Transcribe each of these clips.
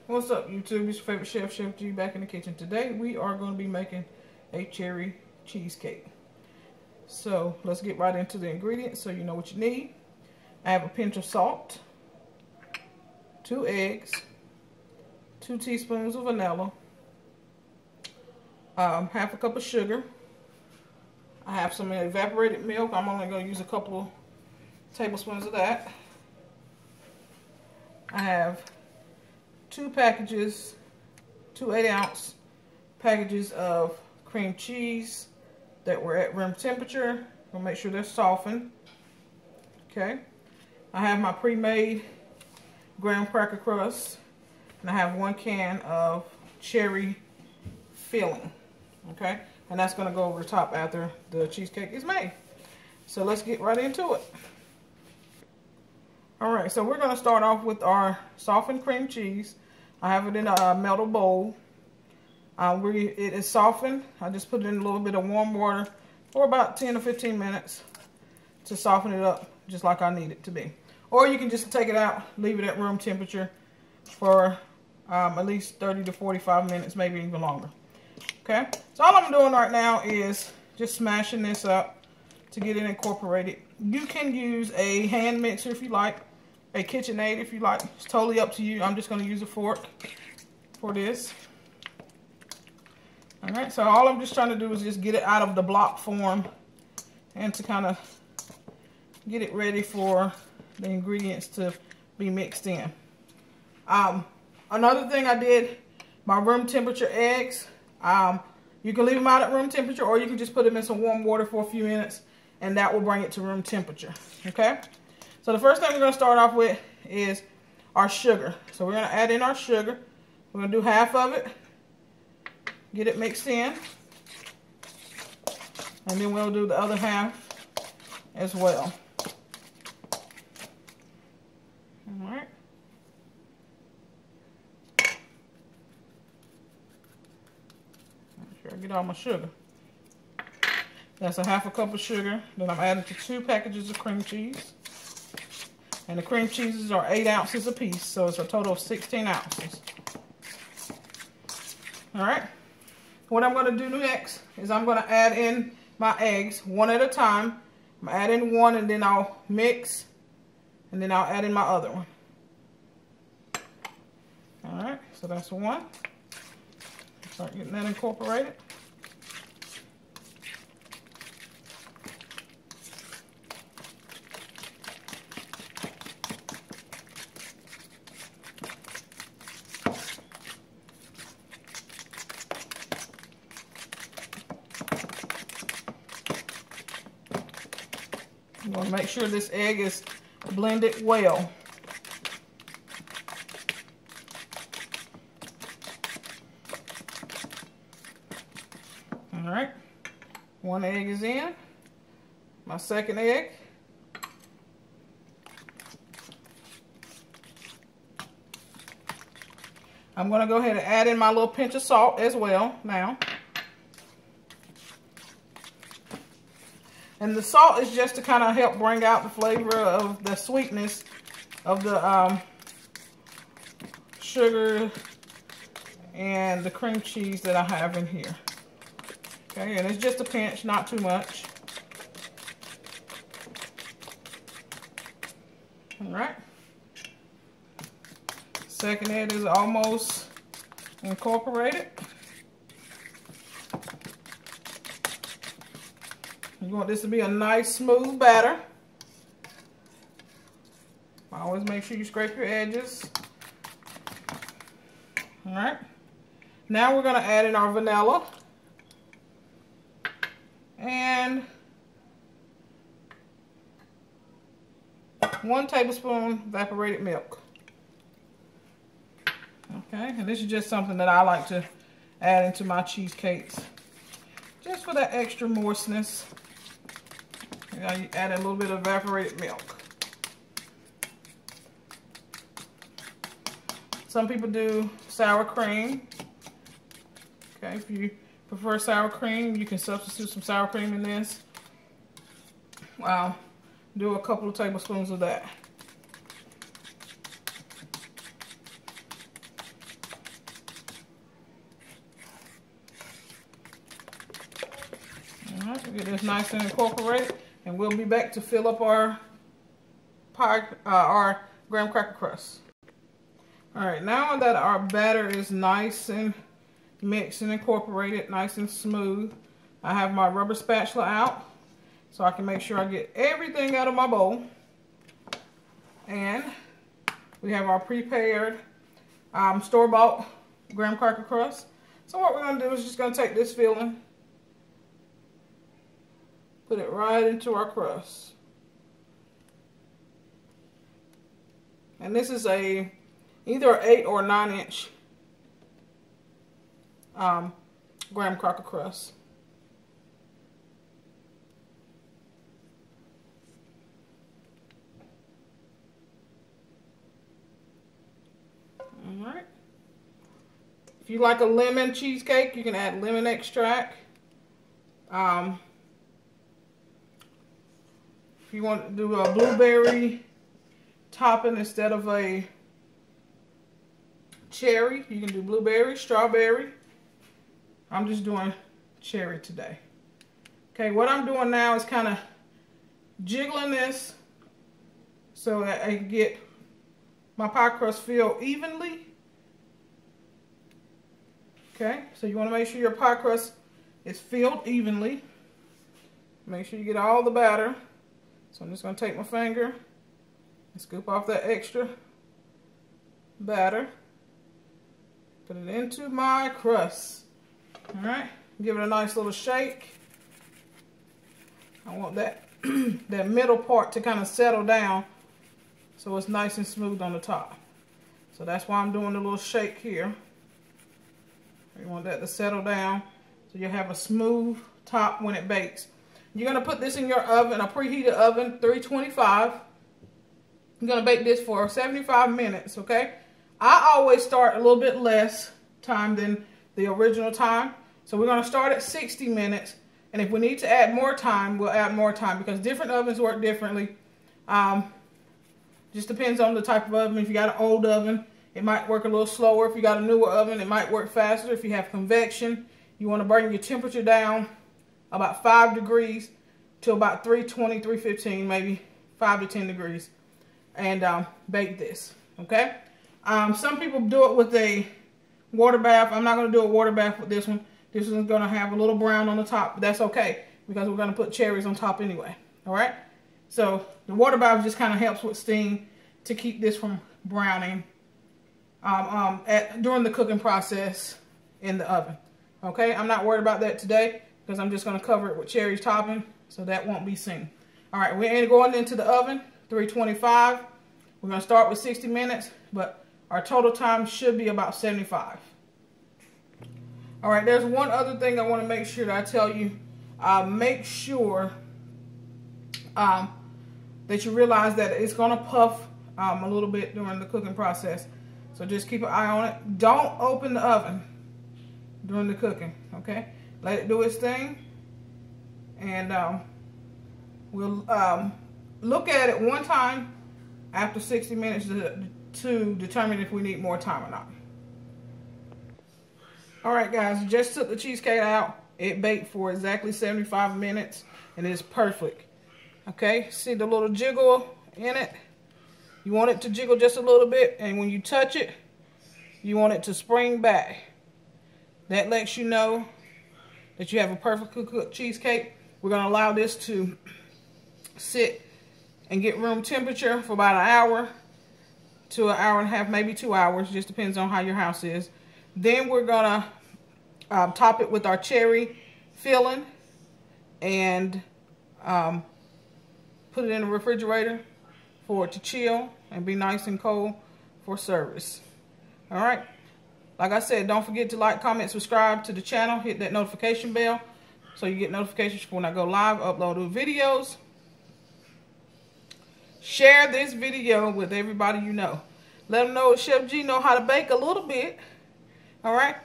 What's up, YouTube? It's your favorite chef, Chef G, back in the kitchen. Today we are going to be making a cherry cheesecake. So let's get right into the ingredients so you know what you need. I have a pinch of salt, 2 eggs, 2 teaspoons of vanilla, half a cup of sugar. I have some evaporated milk. I'm only going to use a couple of tablespoons of that. I have 2 packages, 2 8-ounce packages of cream cheese that were at room temperature. We'll make sure they're softened. Okay. I have my pre-made graham cracker crust, and I have 1 can of cherry filling. Okay, and that's going to go over the top after the cheesecake is made. So let's get right into it. Alright, so we're going to start off with our softened cream cheese. I have it in a metal bowl. It is softened. I just put it in a little bit of warm water for about 10 or 15 minutes to soften it up just like I need it to be. Or you can just take it out, leave it at room temperature for at least 30 to 45 minutes, maybe even longer. Okay, so all I'm doing right now is just smashing this up to get it incorporated. You can use a hand mixer if you like, a KitchenAid if you like. It's totally up to you. I'm just going to use a fork for this. Alright, so all I'm just trying to do is just get it out of the block form and to kind of get it ready for the ingredients to be mixed in. Another thing I did, my room temperature eggs, you can leave them out at room temperature, or you can just put them in some warm water for a few minutes and that will bring it to room temperature. Okay, so the first thing we're going to start off with is our sugar. So we're going to add in our sugar. We're going to do half of it, get it mixed in, and then we'll do the other half as well. All right. Make sure I get all my sugar. That's a half a cup of sugar. Then I'm adding to 2 packages of cream cheese. And the cream cheeses are 8 ounces a piece, so it's a total of 16 ounces. Alright. What I'm going to do next is I'm going to add in my eggs one at a time. I'm going to add in one and then I'll mix. And then I'll add in my other one. Alright, so that's one. Start getting that incorporated. You want to make sure this egg is blended well. All right, 1 egg is in. My second egg. I'm going to go ahead and add in my little pinch of salt as well now. And the salt is just to kind of help bring out the flavor of the sweetness of the sugar and the cream cheese that I have in here. Okay, and it's just a pinch, not too much. All right. Second egg is almost incorporated. You want this to be a nice smooth batter. Always make sure you scrape your edges. All right. Now we're going to add in our vanilla and 1 tablespoon evaporated milk. Okay, and this is just something that I like to add into my cheesecakes, just for that extra moistness. Now you add a little bit of evaporated milk. Some people do sour cream. Okay, if you prefer sour cream, you can substitute some sour cream in this. Do a couple of tablespoons of that. Get this nice and incorporated, and we'll be back to fill up our pie, our graham cracker crust. All right, now that our batter is nice and mixed and incorporated, nice and smooth, I have my rubber spatula out so I can make sure I get everything out of my bowl. And we have our prepared store-bought graham cracker crust. So what we're going to do is just going to take this filling, put it right into our crust. And this is either an 8 or 9 inch graham cracker crust. All right. If you like a lemon cheesecake, you can add lemon extract. If you want to do a blueberry topping instead of a cherry, you can do blueberry, strawberry. I'm just doing cherry today. Okay, what I'm doing now is kind of jiggling this so that I can get my pie crust filled evenly. Okay, so you want to make sure your pie crust is filled evenly. Make sure you get all the batter. So I'm just going to take my finger and scoop off that extra batter. Put it into my crust. All right, give it a nice little shake. I want that that middle part to kind of settle down so it's nice and smooth on the top. So that's why I'm doing a little shake here. You want that to settle down so you have a smooth top when it bakes. You're going to put this in your oven, a preheated oven, 325. You're going to bake this for 75 minutes, okay? I always start a little bit less time than the original time. So we're going to start at 60 minutes. And if we need to add more time, we'll add more time because different ovens work differently. Just depends on the type of oven. If you got an old oven, it might work a little slower. If you got a newer oven, it might work faster. If you have convection, you want to bring your temperature down about 5 degrees to about 320, 315, maybe 5 to 10 degrees. And bake this, okay? Some people do it with a water bath. I'm not going to do a water bath with this one. This one's going to have a little brown on the top, but that's okay because we're going to put cherries on top anyway, all right? So the water bath just kind of helps with steam to keep this from browning during the cooking process in the oven. Okay, I'm not worried about that today because I'm just going to cover it with cherry topping so that won't be seen. All right, we're going into the oven, 325. We're going to start with 60 minutes, but our total time should be about 75. All right, there's one other thing I want to make sure that I tell you. Make sure that you realize that it's going to puff a little bit during the cooking process. So just keep an eye on it. Don't open the oven during the cooking, okay? Let it do its thing. And we'll look at it one time after 60 minutes to determine if we need more time or not. All right, guys, just took the cheesecake out. It baked for exactly 75 minutes, and it's perfect. Okay, see the little jiggle in it? You want it to jiggle just a little bit, and when you touch it, you want it to spring back. That lets you know that you have a perfectly cooked cheesecake. We're going to allow this to sit and get room temperature for about an hour to an hour and a half, maybe 2 hours. Just depends on how your house is. Then we're going to top it with our cherry filling and put it in the refrigerator for it to chill and be nice and cold for service. All right. Like I said, don't forget to like, comment, subscribe to the channel. Hit that notification bell so you get notifications when I go live, upload new videos. Share this video with everybody you know. Let them know Chef G know how to bake a little bit. All right.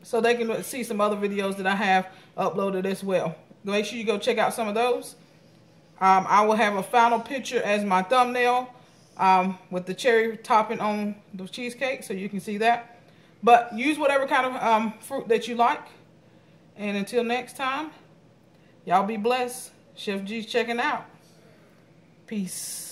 So they can see some other videos that I have uploaded as well. Make sure you go check out some of those. I will have a final picture as my thumbnail with the cherry topping on the cheesecake so you can see that. But use whatever kind of fruit that you like. And until next time, Y'all be blessed. Chef G's checking out. Peace.